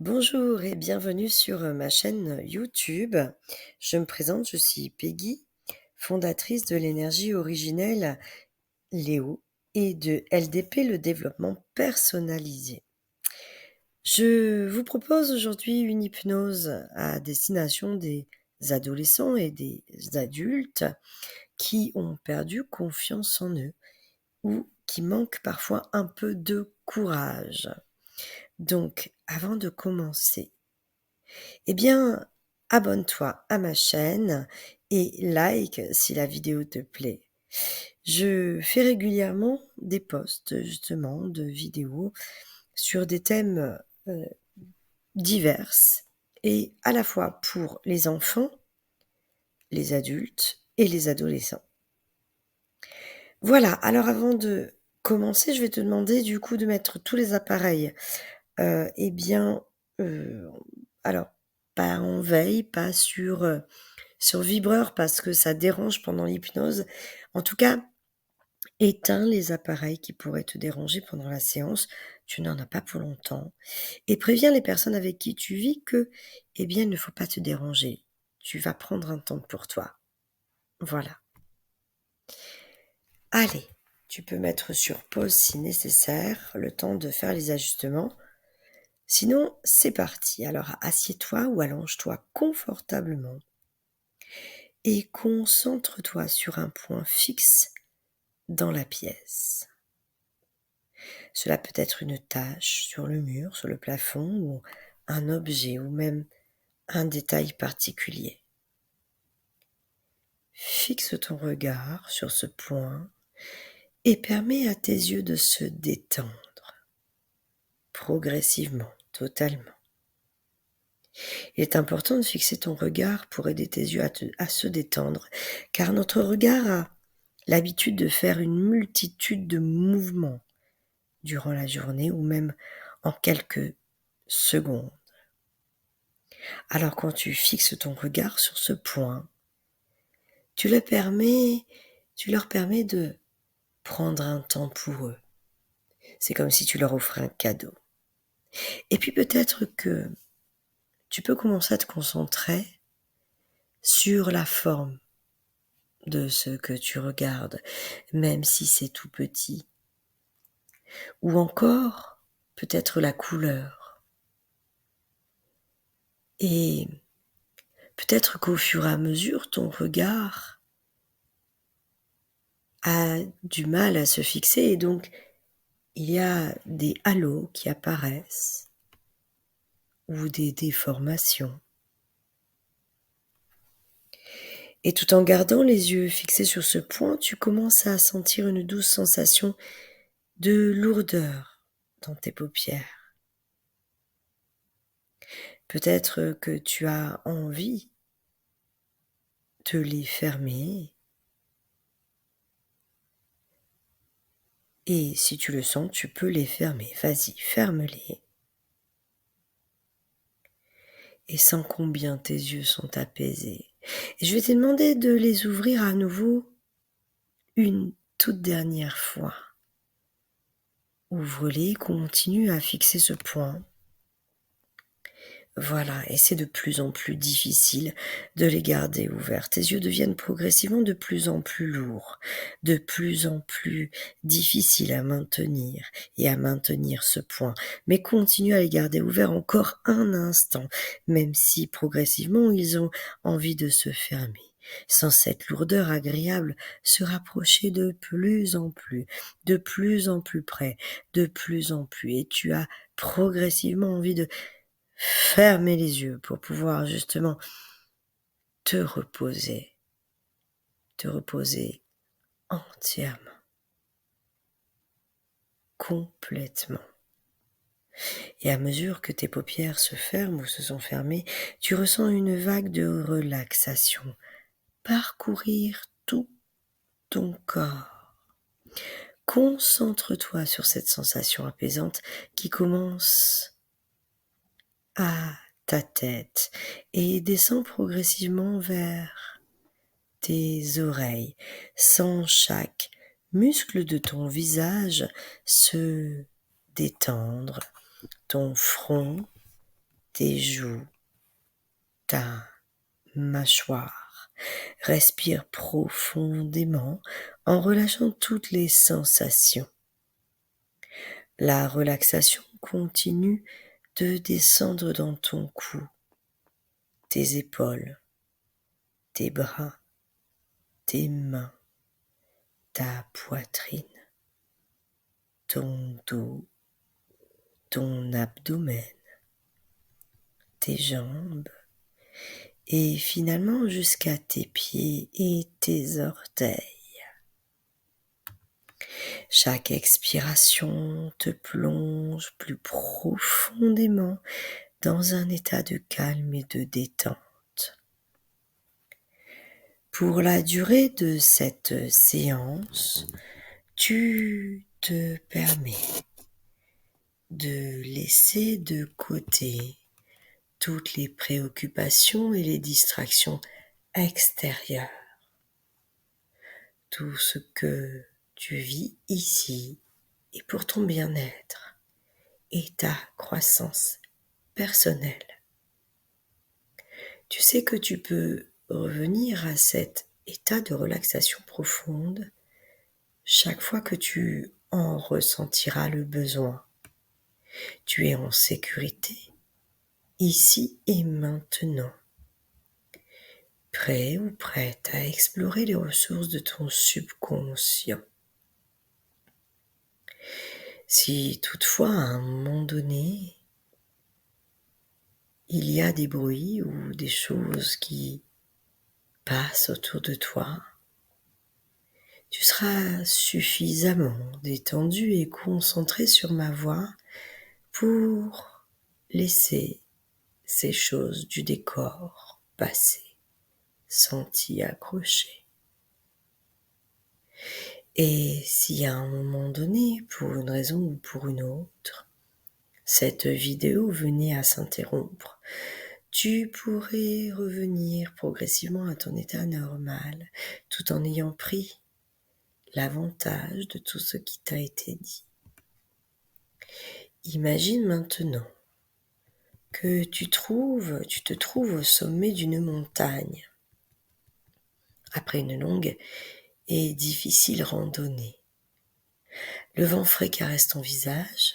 Bonjour et bienvenue sur ma chaîne YouTube. Je me présente, je suis Peggy, fondatrice de l'énergie originelle Léo et de LDP, le développement personnalisé. Je vous propose aujourd'hui une hypnose à destination des adolescents et des adultes qui ont perdu confiance en eux ou qui manquent parfois un peu de courage. Donc, avant de commencer, eh bien, abonne-toi à ma chaîne et like si la vidéo te plaît. Je fais régulièrement des posts justement de vidéos sur des thèmes divers et à la fois pour les enfants, les adultes et les adolescents. Voilà, alors avant de commencer, je vais te demander du coup de mettre tous les appareils, eh bien, heu, alors pas en veille, pas sur vibreur parce que ça dérange pendant l'hypnose. En tout cas, éteins les appareils qui pourraient te déranger pendant la séance. Tu n'en as pas pour longtemps. Et préviens les personnes avec qui tu vis que, eh bien, il ne faut pas te déranger. Tu vas prendre un temps pour toi. Voilà. Allez, tu peux mettre sur pause si nécessaire, le temps de faire les ajustements. Sinon, c'est parti. Alors, assieds-toi ou allonge-toi confortablement et concentre-toi sur un point fixe dans la pièce. Cela peut être une tache sur le mur, sur le plafond, ou un objet, ou même un détail particulier. Fixe ton regard sur ce point et permets à tes yeux de se détendre progressivement, totalement. Il est important de fixer ton regard pour aider tes yeux à se détendre, car notre regard a l'habitude de faire une multitude de mouvements durant la journée ou même en quelques secondes. Alors quand tu fixes ton regard sur ce point, tu leur permets de prendre un temps pour eux. C'est comme si tu leur offrais un cadeau. Et puis peut-être que tu peux commencer à te concentrer sur la forme de ce que tu regardes, même si c'est tout petit. Ou encore, peut-être la couleur. Et peut-être qu'au fur et à mesure, ton regard a du mal à se fixer et donc il y a des halos qui apparaissent ou des déformations. Et tout en gardant les yeux fixés sur ce point, tu commences à sentir une douce sensation de lourdeur dans tes paupières. Peut-être que tu as envie de les fermer. Et si tu le sens, tu peux les fermer. Vas-y, ferme-les. Et sens combien tes yeux sont apaisés. Et je vais te demander de les ouvrir à nouveau une toute dernière fois. Ouvre-les, continue à fixer ce point. Voilà, et c'est de plus en plus difficile de les garder ouverts. Tes yeux deviennent progressivement de plus en plus lourds, de plus en plus difficiles à maintenir et à maintenir ce point. Mais continue à les garder ouverts encore un instant, même si progressivement ils ont envie de se fermer. Sans cette lourdeur agréable, se rapprocher de plus en plus près, de plus en plus, et tu as progressivement envie de fermer les yeux pour pouvoir justement te reposer entièrement, complètement. Et à mesure que tes paupières se ferment ou se sont fermées, tu ressens une vague de relaxation parcourir tout ton corps. Concentre-toi sur cette sensation apaisante qui commence à ta tête et descend progressivement vers tes oreilles, sens chaque muscle de ton visage se détendre, ton front, tes joues, ta mâchoire. Respire profondément en relâchant toutes les sensations. La relaxation continue de descendre dans ton cou, tes épaules, tes bras, tes mains, ta poitrine, ton dos, ton abdomen, tes jambes et finalement jusqu'à tes pieds et tes orteils. Chaque expiration te plonge plus profondément dans un état de calme et de détente. Pour la durée de cette séance, tu te permets de laisser de côté toutes les préoccupations et les distractions extérieures. Tout ce que tu vis ici est pour ton bien-être et ta croissance personnelle. Tu sais que tu peux revenir à cet état de relaxation profonde chaque fois que tu en ressentiras le besoin. Tu es en sécurité, ici et maintenant, prêt ou prête à explorer les ressources de ton subconscient. Si toutefois à un moment donné, il y a des bruits ou des choses qui passent autour de toi, tu seras suffisamment détendu et concentré sur ma voix pour laisser ces choses du décor passer sans t'y accrocher. Et si à un moment donné, pour une raison ou pour une autre, cette vidéo venait à s'interrompre, tu pourrais revenir progressivement à ton état normal tout en ayant pris l'avantage de tout ce qui t'a été dit. Imagine maintenant que tu te trouves au sommet d'une montagne après une longue et difficile randonnée. Le vent frais caresse ton visage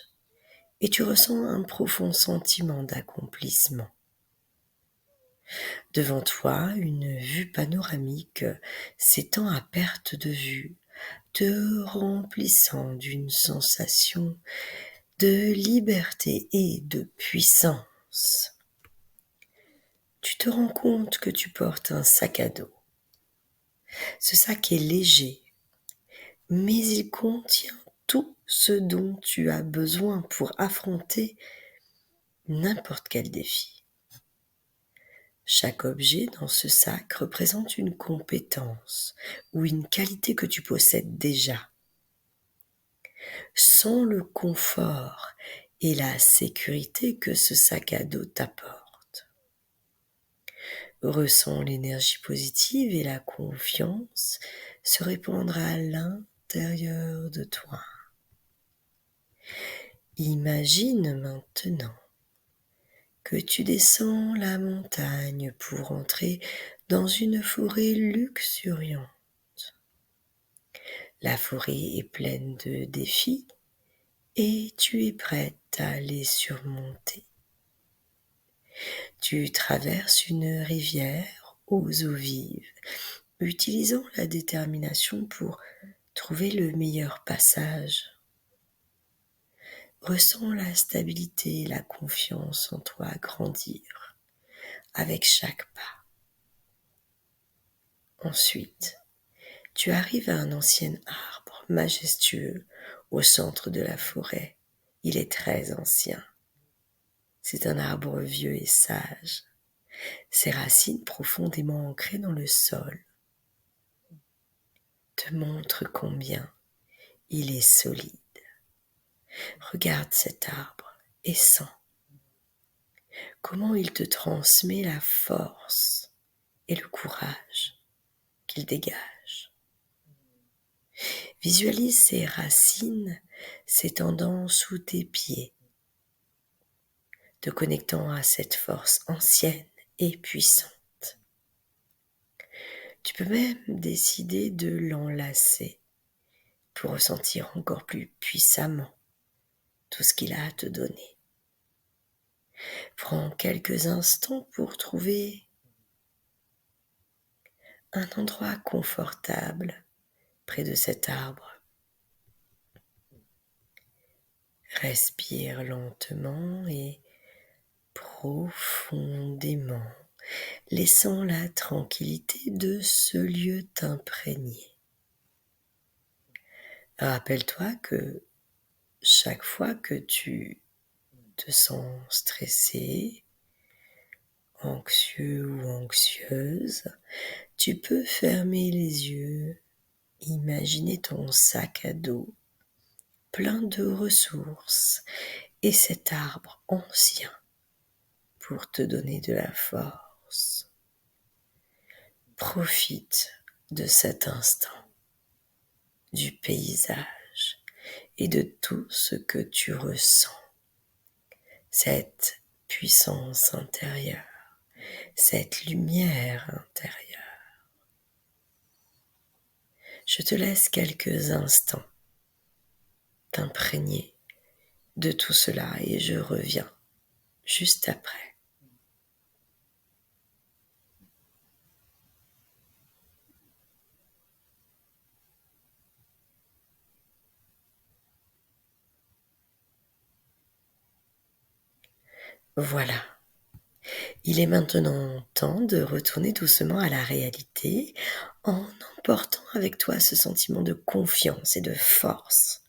et tu ressens un profond sentiment d'accomplissement. Devant toi, une vue panoramique s'étend à perte de vue, te remplissant d'une sensation de liberté et de puissance. Tu te rends compte que tu portes un sac à dos. Ce sac est léger, mais il contient tout ce dont tu as besoin pour affronter n'importe quel défi. Chaque objet dans ce sac représente une compétence ou une qualité que tu possèdes déjà. Sans le confort et la sécurité que ce sac à dos t'apporte. Ressens l'énergie positive et la confiance se répandre à l'intérieur de toi. Imagine maintenant que tu descends la montagne pour entrer dans une forêt luxuriante. La forêt est pleine de défis et tu es prête à les surmonter. Tu traverses une rivière aux eaux vives, utilisant la détermination pour trouver le meilleur passage. Ressens la stabilité et la confiance en toi grandir avec chaque pas. Ensuite, tu arrives à un ancien arbre majestueux au centre de la forêt. Il est très ancien. C'est un arbre vieux et sage. Ses racines profondément ancrées dans le sol te montrent combien il est solide. Regarde cet arbre et sens comment il te transmet la force et le courage qu'il dégage. Visualise ses racines s'étendant sous tes pieds, te connectant à cette force ancienne et puissante. Tu peux même décider de l'enlacer pour ressentir encore plus puissamment tout ce qu'il a à te donner. Prends quelques instants pour trouver un endroit confortable près de cet arbre. Respire lentement et profondément, laissant la tranquillité de ce lieu t'imprégner. Rappelle-toi que chaque fois que tu te sens stressé, anxieux ou anxieuse, tu peux fermer les yeux, imaginer ton sac à dos plein de ressources et cet arbre ancien pour te donner de la force. Profite de cet instant, du paysage et de tout ce que tu ressens. Cette puissance intérieure, cette lumière intérieure. Je te laisse quelques instants t'imprégner de tout cela et je reviens juste après. Voilà, il est maintenant temps de retourner doucement à la réalité en emportant avec toi ce sentiment de confiance et de force.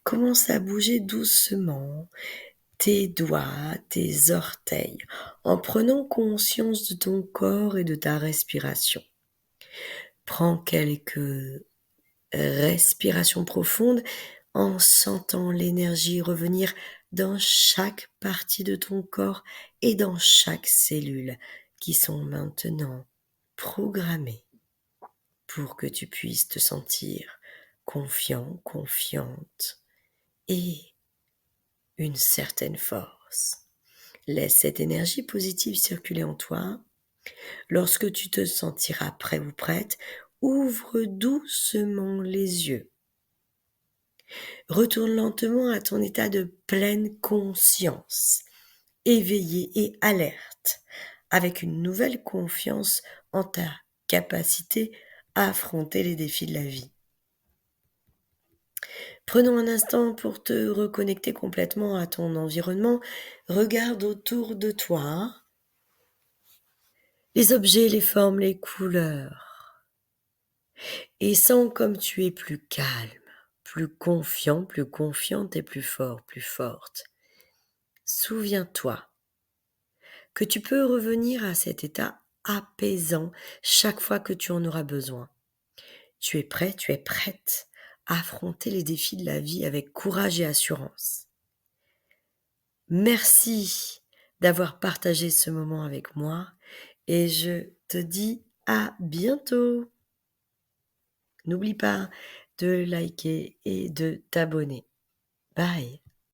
Commence à bouger doucement tes doigts, tes orteils, en prenant conscience de ton corps et de ta respiration. Prends quelques respirations profondes en sentant l'énergie revenir dans chaque partie de ton corps et dans chaque cellule qui sont maintenant programmées pour que tu puisses te sentir confiant, confiante et une certaine force. Laisse cette énergie positive circuler en toi. Lorsque tu te sentiras prêt ou prête, ouvre doucement les yeux. Retourne lentement à ton état de pleine conscience, éveillé et alerte, avec une nouvelle confiance en ta capacité à affronter les défis de la vie. Prenons un instant pour te reconnecter complètement à ton environnement. Regarde autour de toi les objets, les formes, les couleurs. Et sens comme tu es plus calme, plus confiant, plus confiante et plus fort, plus forte. Souviens-toi que tu peux revenir à cet état apaisant chaque fois que tu en auras besoin. Tu es prêt, tu es prête à affronter les défis de la vie avec courage et assurance. Merci d'avoir partagé ce moment avec moi et je te dis à bientôt. N'oublie pas de liker et de t'abonner. Bye.